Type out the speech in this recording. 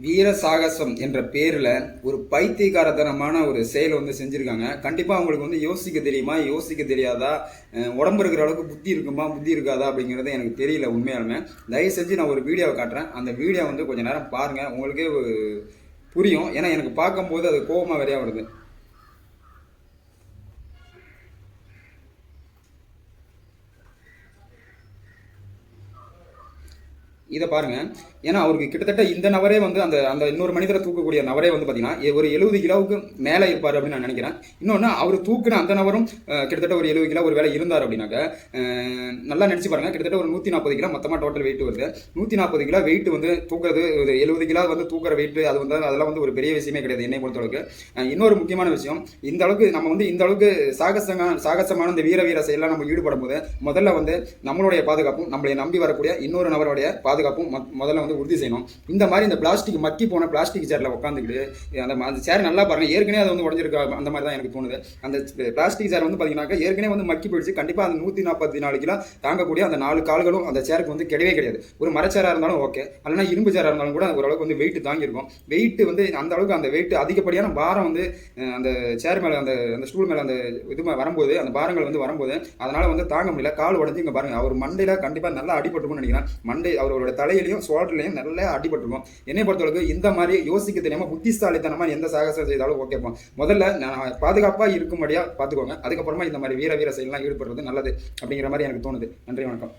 வீர சாகசம் என்ற பேரில் ஒரு பைத்தியகாரத்தனமான ஒரு செயலை செஞ்சுருக்காங்க. கண்டிப்பாக அவங்களுக்கு யோசிக்க தெரியுமா, யோசிக்க தெரியாதா, உடம்பு இருக்கிற அளவுக்கு புத்தி இருக்குமா, புத்தி இருக்காதா அப்படிங்கிறது எனக்கு தெரியல உண்மையாலுமே. தயவு செஞ்சு நான் ஒரு வீடியோவை காட்டுறேன். அந்த வீடியோ கொஞ்சம் நேரம் பாருங்கள், உங்களுக்கே புரியும். ஏன்னா எனக்கு பார்க்கும்போது அது கோபமாக வரையா வருது. இதை பாருங்க. ஏன்னா அவருக்கு கிட்டத்தட்ட இந்த நபரே அந்த அந்த இன்னொரு மனிதரை தூக்கக்கூடிய நபரே பார்த்தீங்கன்னா ஒரு 70 கிலோவுக்கு மேலே இருப்பார் அப்படின்னு நான் நினைக்கிறேன். இன்னொன்று அவர் தூக்குன அந்த நபரும் கிட்டத்தட்ட ஒரு 70 கிலோ ஒரு வேலை இருந்தார் அப்படின்னாக்க நல்லா நினச்சி பாருங்க. கிட்டத்தட்ட ஒரு 140 கிலோ மொத்தமாக டோட்டல் வெயிட் வருது. 140 கிலோ வெயிட் தூக்குறது, ஒரு 70 கிலோ தூக்குற வெயிட் அது அதெல்லாம் ஒரு பெரிய விஷயமே கிடையாது என்னை பொறுத்தளவுக்கு. இன்னொரு முக்கியமான விஷயம், இந்த அளவுக்கு நம்ம இந்த அளவுக்கு சாகசமான இந்த வீர செயலாம் நம்ம ஈடுபடும் போது முதல்ல நம்மளுடைய பாதுகாப்பும் நம்மளை நம்பி வரக்கூடிய இன்னொரு நபருடைய பாதுகாப்பும் முதல்ல உறுதி செய்யணும். இந்த மாதிரி இந்த பிளாஸ்டிக் மக்கி போன பிளாஸ்டிக் சேர்ல உட்காந்துக்கிட்டு அந்த சேர் நல்லா பாருங்க, ஏற்கனவே அது உடஞ்சிருக்கா அந்த மாதிரி தான் எனக்கு தோணுது. அந்த பிளாஸ்டிக் சேர் பாத்தீங்கன்னா ஏற்கனவே மக்கி போயிடுச்சு. கண்டிப்பா அந்த 144 கிலோ தாங்கக்கூடிய அந்த 4 கால்களும் அந்த சேருக்கு கிடையவே கிடையாது. ஒரு மரச்சேரா இருந்தாலும் ஓகே, அல்லனா இரும்பு சேரா இருந்தாலும் கூட ஓரளவுக்கு வெயிட் தாங்கி இருக்கும். வெயிட் அந்த அளவுக்கு அந்த வெயிட் அதிகப்படியான பாரம் அந்த சேர் மேல அந்த ஸ்டூல் மேல அந்த இது வரும்போது அந்த பாரங்கள் வரும்போது அதனால தாங்க முடியல. கால் உடஞ்சி இங்க பாருங்க, அவர் மண்டையில கண்டிப்பா நல்லா அடிபட்டுருக்கும்னு நினைக்கிறேன். மண்டை அவரோட தலையிலையும் சோல்டர்லையும் நல்லா அடிபட்டிருக்கும். என்னை பொறுத்தவரைக்கும் இந்த மாதிரி யோசிக்க தெரியாம புத்திசாலித்தனமா எந்த சாகசம் செய்தாலும் ஓகேப்பா. முதல்ல நான் பாதுகாப்பா இருக்கும்படியா பார்த்துக்கோங்க. அதுக்கப்புறமா இந்த மாதிரி வீர செயலாம் ஈடுபடுறது நல்லது அப்படிங்கிற மாதிரி எனக்கு தோணுது. நன்றி, வணக்கம்.